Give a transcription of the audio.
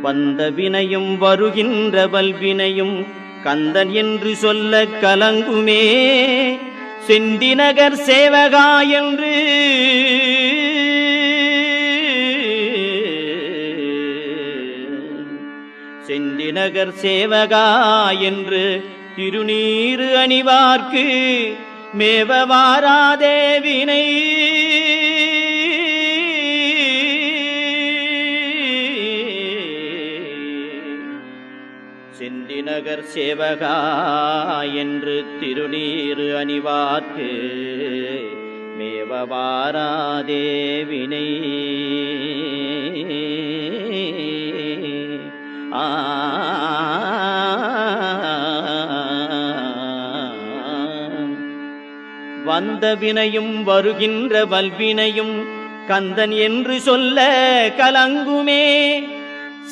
வந்த வினையும் வருகின்ற வல்வினையும் கந்தன் என்று சொல்ல கலங்குமே. செந்திநகர் சேவகா என்று செந்திநகர் சேவகா என்று திருநீறு அணிவார்க்கு மேவ வாராதே வினை. செந்திநகர் சேவகா என்று திருநீறு அணிவார்க்கு மேவ வாராதே வினை. வந்த வினையும் வருகின்ற வல்வினையும் கந்தன் என்று சொல்ல கலங்குமே.